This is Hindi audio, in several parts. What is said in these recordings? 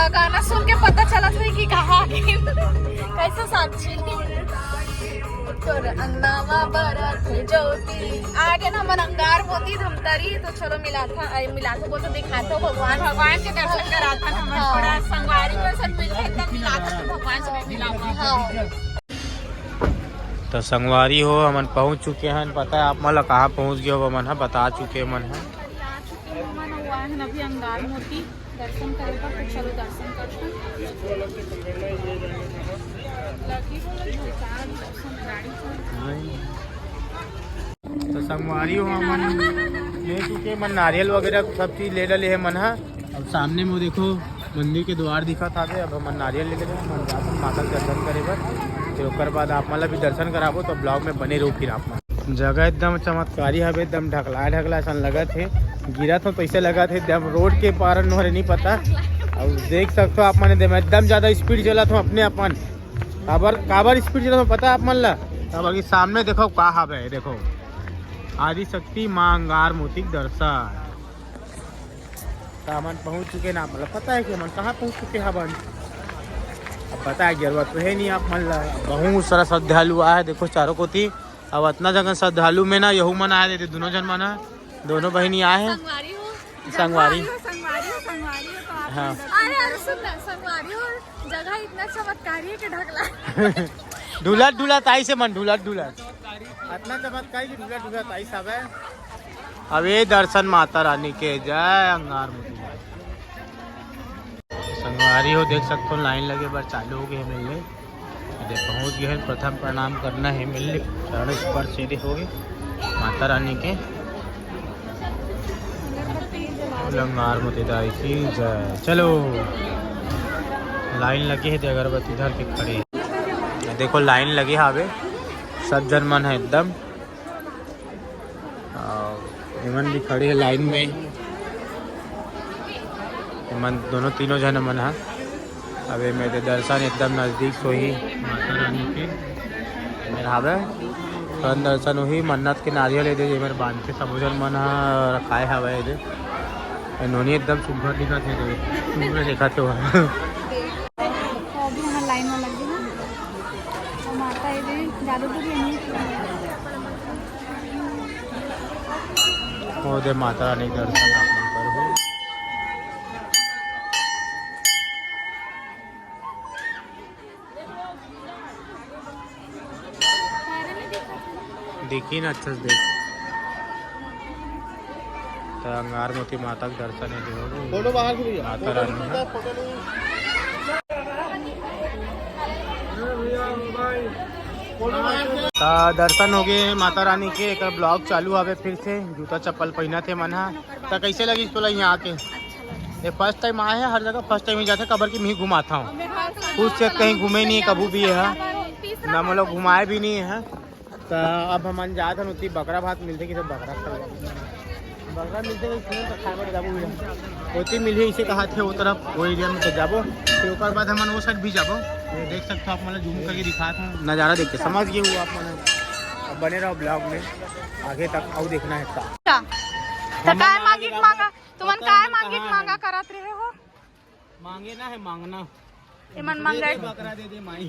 गाना सुन के पता चला था कि कहाँ कैसे साक्षी तोर अंगनावा बरत ज्योति आगे ना मन अंगार होती धमतरी। तो चलो मिला था बोल तो दिखाता भगवान के दर्शन करा था थोड़ा संगवारी में सब मिलके एकदम मिला था तो भगवान से नहीं मिला। तो संगवारी हो हमन पहुंच चुके हैं। पता है आप मतलब कहाँ पहुंच गए हो मन है बता चुके मन है अभी अंगार मोती दर्शन करे पर तो चलो दर्शन करते तो संगवारी हो हमन ले चुके मन नारियल वगैरह सब चीज ले ले है मन है। अब सामने में देखो मंदिर के द्वार दिखा था। अब हम नारियल ले ले मन जाकर माता के दर्शन करे बर फिर उसके बाद आप मतलब भी दर्शन कराबो तो ब्लॉग में बने रहो। फिर आप जगह एकदम चमत्कारी है एकदम ढकला सन लगा थे गिरा था पैसे लगा थे एकदम रोड के पार नोरे नहीं पता। और देख सकते हो आप मैंने एकदम ज़्यादा स्पीड चला था अपने अपन काबर स्पीड चला था पता है आप मन ला काबर के सामने देखो कहा है देखो आदि शक्ति माँ अंगार मोती दर्शन सामान पहुँच चुके ना मतलब पता है कि मन कहाँ पहुँच चुके हैं अपन अब पता है जरूरत तो है नहीं आप मन ला। बहुत सारा श्रद्धालु आया है देखो चारों को थी। अब इतना जगह श्रद्धालु में ना यहू मन आए थे दोनों जन मन दोनों बहनी आए हैं संगवारी हाँ जगह इतना चमत्कारी है कि ढकला ढूला ताई से मन ढूला इतना चमत्कारी कि ढूला ताई सब है। अब ये दर्शन माता रानी के जय अंगार मोती संगवारी हो देख सकते हो लाइन लगे बार चालू हो गए मिलने पहुंच गए हैं। प्रथम प्रणाम करना है मिलने चरण स्पर्श सीधे हो गए माता रानी के अंगार मोती दाई की जय। चलो लाइन लगी है अगरबत्ती धर के खड़े हैं देखो लाइन लगी है अबे सब जन मन है एकदम मन भी खड़े है लाइन में मन दोनों तीनों जन मन है। अबे मेरे दर्शन एकदम नज़दीक से ही माता रानी के मेरे तुरंत दर्शन हुई मन्नत के नारियल ले दे मेरे बांध के सब जन मन रखाए हवा दे इन्होंने एकदम सुघर दिखा थे देखा थे वहाँ लाइन में लग गई ना माता ज़्यादा दूर नहीं वो दे माता रानी दर्शन आप करो। देखी ना अच्छे से देख तो अंगार मोती माता के दर्शन है माता रानी दर्शन हो गए माता रानी के। एक ब्लॉग चालू आवे फिर से जूता चप्पल पहना थे मन तो कैसे लगी तो यहाँ आके ये फर्स्ट टाइम आए हैं। हर जगह फर्स्ट टाइम ही जाते कबर की मैं घुमाता हूँ कुछ से कहीं घूमे नहीं है कबू भी है ना हम लोग घुमाए भी नहीं है। तो अब हम जाते हैं उतनी बकरा भात मिलते कि बकरा मिलते होती मिली इसे कहा थे वो तरफ वो एरिया में जाबो फिर उसके बाद हम वो साइड भी जाबो देख सकते हो आप मतलब जूम करके दिखाता हूँ नज़ारा देख के समझ गए वो आप मतलब बने रहो ब्लॉग में आगे तक और देखना है मांगा करत रहे हो मांगे ना है मांगना बकरा दे दे माई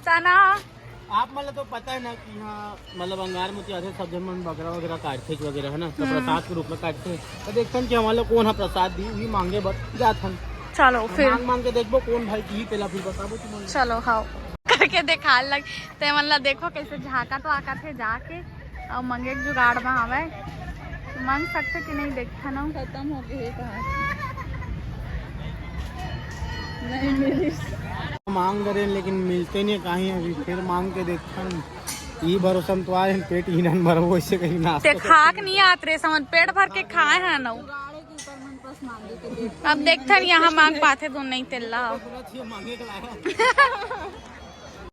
चना आप मतलब तो पता है ना कि यहाँ मतलब अंगार मोती आते सब जन मन बकरा वगैरह काटते वगैरह है ना तो प्रसाद के रूप में काटते हैं तो देखते हैं कि हमारे कौन है प्रसाद दी वही मांगे बस जाते हैं। चलो फिर मांग के देखो कौन भाई की पहला फिर बताबो तुम चलो हाँ करके दिखा लग तो मतलब देखो कैसे झाका तो आका थे जाके और मंगे जुगाड़ में आवे मांग सकते कि नहीं देखा ना खत्म हो गए नहीं मिली मांग रहे लेकिन मिलते नहीं कहीं अभी फिर मांग के देखता हूँ ये भरोसा तो आए पेट ही नहीं भरो वैसे कहीं ना खाक नहीं आते रे समझ पेट भर के खाए हैं ना अब देखते यहाँ मांग पाते तो नहीं तेला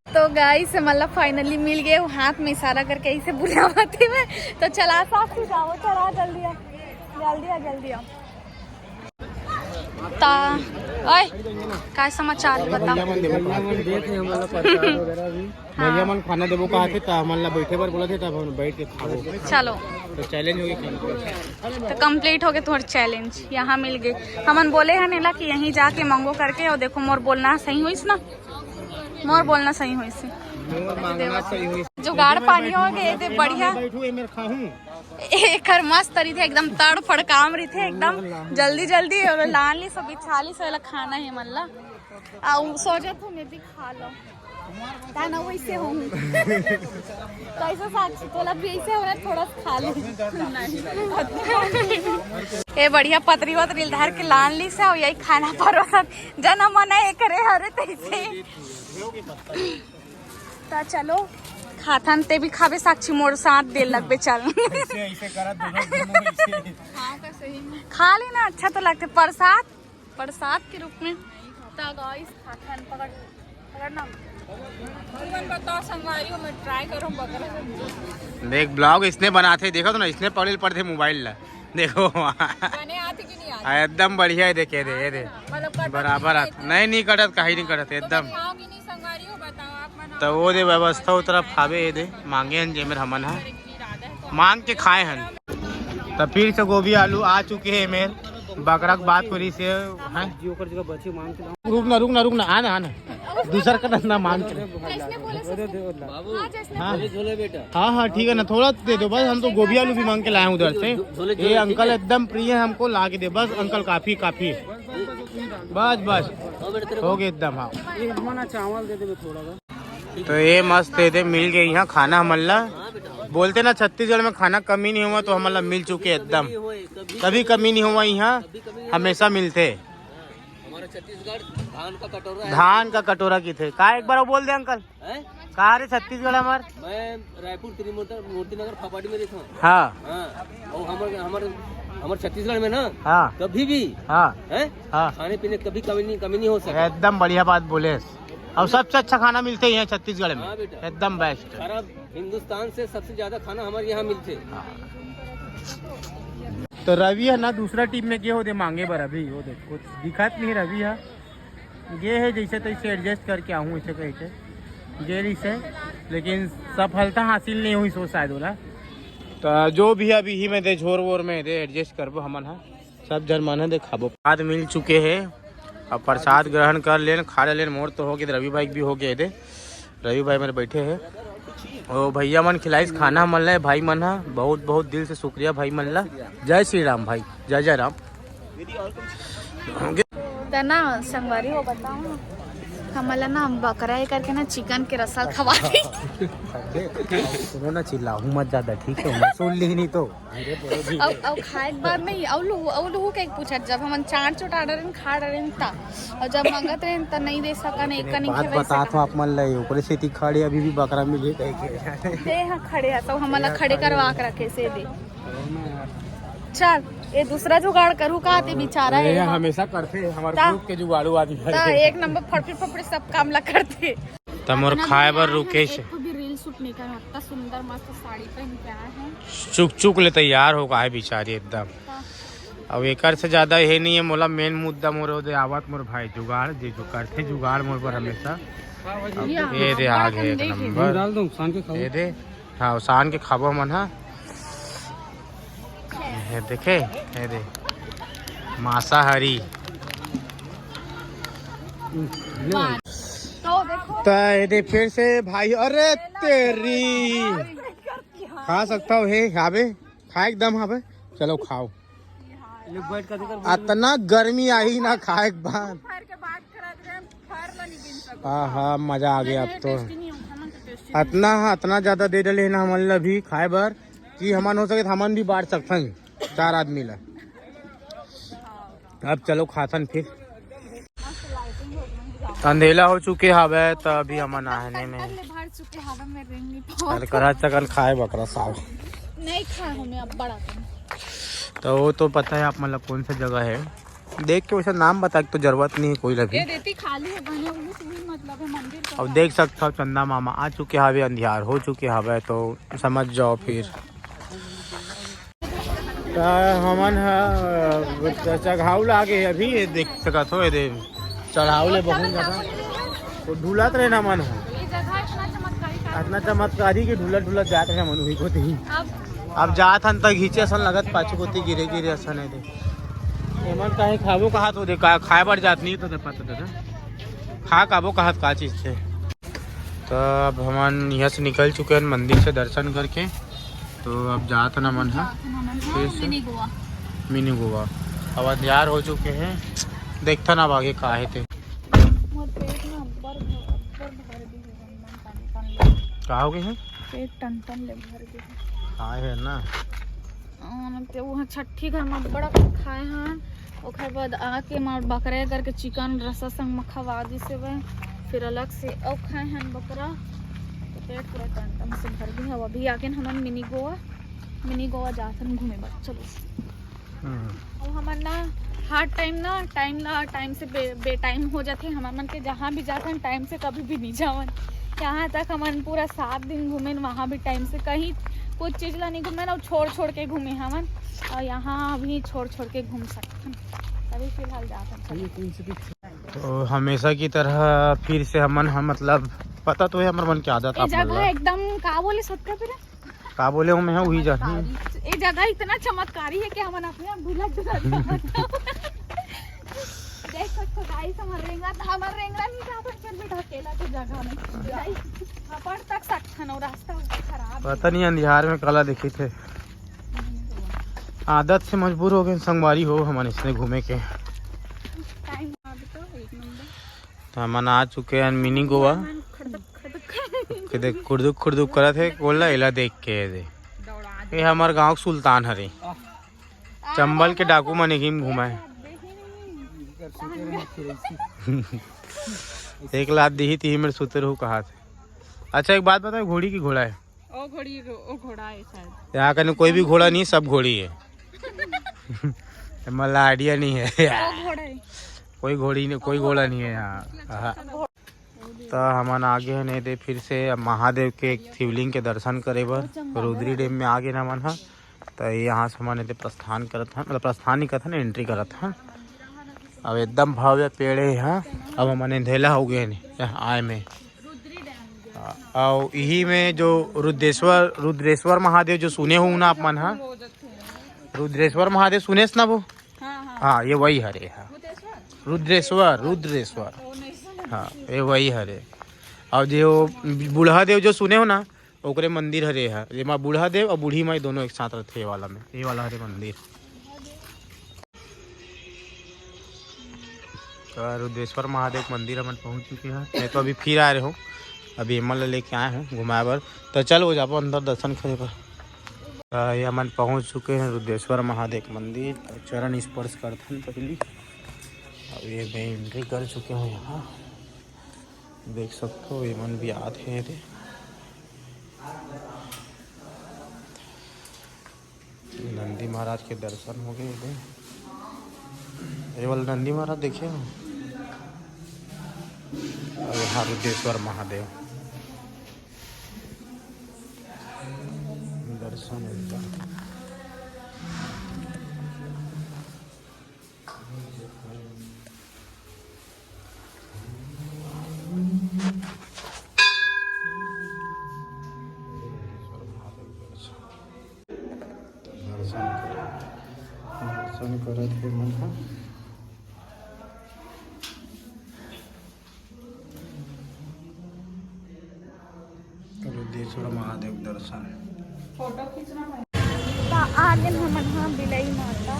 तो गाइस मतलब फाइनली मिल गए हाथ में इशारा करके इसे बुलावती में तो चला साफ ही जाओ चला जल्दी आ ओए काय समाचार है बताओ। भैया मन खाना देबो कहा थे तो हमन ला बैठे पर बोला थे तब हम बैठ के खाबो। चलो तो चैलेंज हो गई तो कंप्लीट हो गए तुम्हारे चैलेंज। यहाँ मिल गए हमन बोले हैं नेला कि यहीं जाके मंगो करके और देखो मोर बोलना सही हुई ना, मोर बोलना सही हुई से जुगाड़ पानी हो गए थे बढ़िया। एक मस्त तरी थे एकदम तड़ फड़ काम रही थे एकदम जल्दी जल्दी और लान ली सब 40 वाला खाना है मल्ला सोचा तो मैं भी खा लो ना वैसे हूँ कैसा साक्षी तोला भी ऐसे हो रहा थोड़ा खा ले। ये बढ़िया पतरी वतरी धर के लान ली से यही खाना परोसा जना मना ये करे हरे तैसे ता चलो खाथन ते भी खावे साक्षी मोर साथ दे लगबे चल खा लेना अच्छा तो लगते प्रसाद के रूप में। ता गाइस खाथन पकड़ना बताओ संगवारी हो मैं ट्राई करूं बकरा देख ब्लॉग इसने बनाते देखो तो ना इसने पड़े पड़ते मोबाइल ला देखो बने आती कि नहीं आती एकदम बढ़िया है देखे दे बराबर नहीं कटत कहीं नहीं कटत एकदम तो वो दे व्यवस्था उस तरफ खावे दे मांगे हन जेमर हमन हा मांग के खाए हन। तो फिर से गोभी आलू आ चुके हैं मेर बकरा की बात करी से रुकना आना दूसर का ना मांग के हाँ ठीक है ना थोड़ा दे दो बस हम तो गोभी आलू भी मांग के लाए हैं उधर से। ये अंकल एकदम प्रिय है हमको ला के दे बस अंकल काफी बस हो गए एकदम। हाँ चावल दे दे थोड़ा तो ये मस्त दे मिल गए यहाँ खाना हमला बोलते ना छत्तीसगढ़ में खाना कमी नहीं हुआ तो हमला मिल चुके एकदम कभी कमी नहीं हुआ यहाँ हमेशा मिलते। हमारा छत्तीसगढ़ धान का कटोरा की थे का एक बार वो बोल दे अंकल कहा रे छत्तीसगढ़ हमार मैं रायपुर मूर्ति नगर फापाड़ी में रहता हूँ। हाँ और हमारे छत्तीसगढ़ में ना हाँ कभी भी हाँ खाने पीने कभी कमी नहीं हो सकता। एकदम बढ़िया बात बोले और सबसे अच्छा खाना मिलते हैं छत्तीसगढ़ में एकदम बेस्ट। सारा हिंदुस्तान से सबसे ज्यादा खाना हमारे यहाँ मिलते। तो रवि है ना दूसरा टीम में ये हो दे मांगे बर अभी वो देख कुछ दिखत नहीं रवि है ये है जैसे तो इसे एडजस्ट करके आऊँ इसे कहीं से गेरी से लेकिन सफलता हासिल नहीं हुई सो शायद बोला तो जो भी अभी ही में दे झोर वोर में दे एडजस्ट करबो हमन है सब जन मन दे खाबो। प्रसाद मिल चुके हैं अब प्रसाद ग्रहण कर लेन खा लेन मोर तो हो गए रवि भाई भी हो गए दे रवि भाई मेरे बैठे हैं और भैया मन खिलाइस खाना मन ला भाई मन है बहुत बहुत दिल से शुक्रिया भाई मन ला। जय श्री राम भाई जय राम। ना संगवारी हो बताओ हमला ना बकरा ये करके ना चिकन के रसा खवा दी सुनो ना चिल्लाऊं मत ज्यादा ठीक है मैं सुन ली नहीं तो अब खाए के बाद नहीं औलू के पूछा जब हम चार चोट ऑर्डर खा रहे था और जब मंगत रहे त नहीं दे सकन एक नहीं बात बता तो आप मन ले ऊपर से खड़े अभी भी बकरा मिले दे हां खड़े है तो हमला खड़े करवा के रखे से दे चल ये दूसरा जुगाड़ करू का ते बेचारा है हमेशा करते हमारे ग्रुप के जुगाड़ू आदमी एक नंबर फटफट सब काम ला करते तमोर खाए बर रुके से भी रील शूट नहीं कर इतना सुंदर मस्त साड़ी पहन के आए हैं चुक ले तैयार हो है बेचारी एकदम। अब एक से ज्यादा ये नहीं है मोला मेन मुद्दा मोर दे आवत मोर भाई जुगाड़ जे जो करते जुगाड़ मोर पर हमेशा ये दे आ गए एक नंबर डाल दूं शान के खाओ ये दे हाँ शान के खाबो मन हा ये देखे ये दे मांसाहारी तो ये दे फिर से भाई अरे तेरी खा सकता हो हे हावे खा एकदम हावे चलो खाओ इतना गर्मी आई ना खाए के बाद हाँ मजा आ गया अब तो इतना ज्यादा दे डले ना हमन भी खाए बर कि हमन हो सके हमन भी बांट सकते हैं 4 आदमी ला। अब चलो खाथन फिर अंधेला हो चुके हवे तो अभी हमन आहने में करा चकन खाए बकरा साग नहीं खाए हमें अब बड़ा तो वो तो पता है आप मतलब कौन सा जगह है देख के वैसा नाम बता तो जरूरत नहीं है कोई लगी देती खाली है मतलब है मंदिर। अब देख सकते हो चंदा मामा आ चुके हवे अंधियार हो चुके हवे तो समझ जाओ फिर हमन चघाऊ लागे अभी देख सकत हो चढ़ावले बहुत जगह तो ढूलत रहे ना मन हो ये जगह इतना चमत्कारी इतना चमत्कारी की ढूलत ढूलत जात रहे मन हुई को ही अब जात हन तक घीचे असन लगत पाछू कोती गिरे गिरे असन है दे एमन काहे खाबो कहा तो दे खाए बढ़ जात नहीं तो दे पता दे खा काबो कहा का चीज थे। तो अब हम यहाँ से निकल चुके हैं मंदिर से दर्शन करके। तो अब जात ना मन है फिर से मिनी गोवा। अब अंधियार हो चुके हैं देखता ना आगे का है थे का हो गए हैं पेट टन टन ले भर गए का है ना ते वहाँ छठी घर में बड़ा खाए हैं ओकर बाद आके मार बकरा करके चिकन रसा संग में खवा दी से वह फिर अलग से और खाए हैं बकरा तो पेट पूरा टन टन से भर गई है। अभी आगे हम मिनी गोवा जाते हैं घूमे बस चलो। अब हमार ना हर टाइम से बे टाइम हो जाते हैं हमार मन के जहाँ भी जाते हैं टाइम से कभी भी नहीं जावन। यहाँ तक हमन पूरा 7 दिन घूमे वहाँ भी टाइम से कहीं कुछ चीज़ ला नहीं घूमे ना छोड़ के घूमे हमन और यहाँ भी छोड़ के घूम सकते हैं तभी फिलहाल जाते हैं। तो हमेशा की तरह फिर से हम मतलब पता तो है हमारे मन की आदत जगह एकदम का बोले सबका फिर का बोले हूँ मैं वही जाती ये जगह इतना चमत्कारी है कि हमन अपने आप भूला देख सकते गाइस हमार रेंगरा नहीं था पर फिर भी ढकेला तो जगह में गाइस पड़ तक सकथन और रास्ता खराब पता नहीं अंधियार में काला दिखी थे आदत से मजबूर हो गए संगवारी हो हमारे इसने घूमे के। तो हम आ चुके हैं मिनी गोवा के देख खुरदुक करत है बोला इला देख के दे ये हमार गांव सुल्तान हरे चंबल के डाकू मन घूम घुमाए एक लात दी थी मेरे सुतर हो कहा थे। अच्छा एक बात बताओ घोड़ी की घोड़ा है ओ घोड़ा है शायद यहाँ का कोई भी घोड़ा नहीं सब घोड़ी है मतलब आइडिया नहीं है कोई घोड़ी नहीं कोई घोड़ा नहीं है यहाँ। तो हम आगे है नहीं दे फिर से महादेव के एक शिवलिंग के दर्शन करे बर रुद्री डैम में आगे ना मन है। तो यहाँ से हमारे प्रस्थान करत हैं मतलब प्रस्थान नहीं करता ना एंट्री करत हैं। अब एकदम भव्य पेड़ है यहाँ। अब हमारे अंधेला हो गए आए में और यही में जो रुद्रेश्वर महादेव जो सुने हो ना आप मन हाँ रुद्रेश्वर महादेव सुने ना वो हाँ ये वही हरे हाँ रुद्रेश्वर हाँ ये वही हरे। और जो बूढ़ा देव जो सुने हो ना ओकरे मंदिर हरे है ये माँ बूढ़ा देव और बूढ़ी माई दोनों एक साथ रहते वाला में ये वाला हरे मंदिर। तो रुद्रेश्वर महादेव मंदिर हम पहुँच चुके हैं। मैं तो अभी फिर आ रहे हूँ अभी एमल लेके आए हैं घुमाए बर। तो चल वो जापो अंदर दर्शन करे पर ये हम पहुँच चुके हैं रुद्रेश्वर महादेव मंदिर। चरण स्पर्श करते हैं पहली अब ये मैं एंट्री कर चुके हैं यहाँ देख सकते हो ये मन भी आते हैं थे। नंदी महाराज के दर्शन हो गए थे ये वाला नंदी महाराज देखिए और यहाँ रुद्रेश्वर महादेव दर्शन एकदम दर्शन करत के मन रुद्रेश्वर महादेव दर्शन फोटो खींचना आगे हमन हाँ बिलाई माता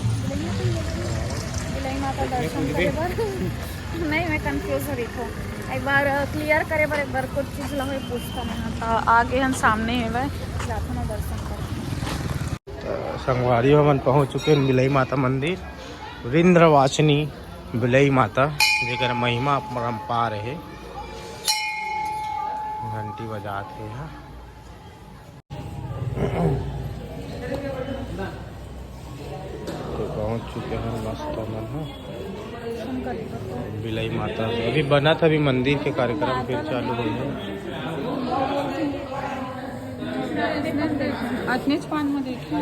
दर्शन करे बर नहीं मैं कंफ्यूज हो रही थी एक बार क्लियर करे बर एक बार कुछ चीज़ ला पूछता नहीं था आगे हम सामने है वह जाते ना दर्शन कर। संगवारी हम पहुँच चुके हैं बिलई माता मंदिर विंध्यवासिनी बिलई माता जेकर महिमा परम्पार है घंटी बजाते हैं। तो पहुँच चुके हैं मस्त मन है बिलई माता अभी बना था अभी मंदिर के कार्यक्रम फिर चालू हो गए। आत्मेच पान में देखिए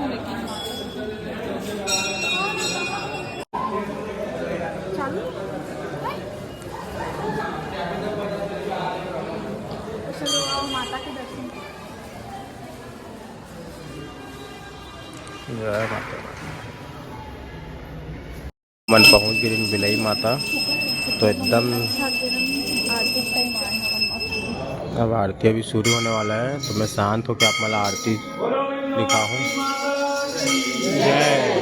जय माता। मन पहुंच गई बिलई माता, तो एकदम अब आरती अभी शुरू होने वाला है, तो मैं शांत होकर आप मला आरती दिखाऊं। जय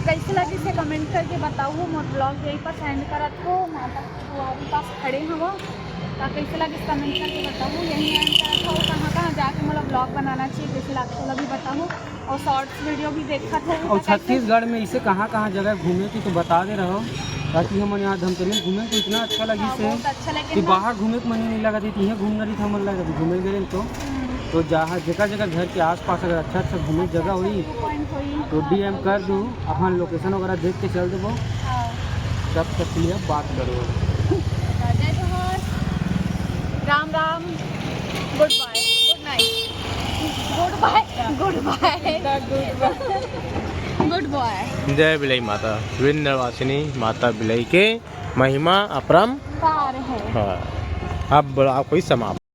कैसे लगी से कमेंट करके बताओ। मोर ब्लॉग यहीं पर सेंड करत हो, माता के पास खड़े हो, तो कैसे लगी कमेंट करके बताओ। यहीं एंड करत हो, कहाँ कहाँ जाके मतलब ब्लॉग बनाना चाहिए, कैसे लगता लगी बताओ। और शॉर्ट्स वीडियो भी देखा था। और छत्तीसगढ़ में इसे कहाँ कहाँ जगह घूमे की तो बता दे रहो, ताकि हम यहाँ धमतरी घूमे तो इतना अच्छा लगी से अच्छा लगे कि बाहर घूमे के मन नहीं लगा थी, यहाँ घूम रही था, मन लगा घूमे गए तो जहाँ जगह जगह घर के आसपास अगर अच्छा अच्छा घूमे जगह हुई तो DM कर दूँ, अपन लोकेशन वगैरह देख के चल देवो, सब तकलीफ बात करो। जय जोहार, राम राम, good bye, good night, good bye, good bye, good bye. जय बिलई माता, विंध्यवासिनी माता बिलई के महिमा अपरंपार है। हाँ, अब कोई समाप्त।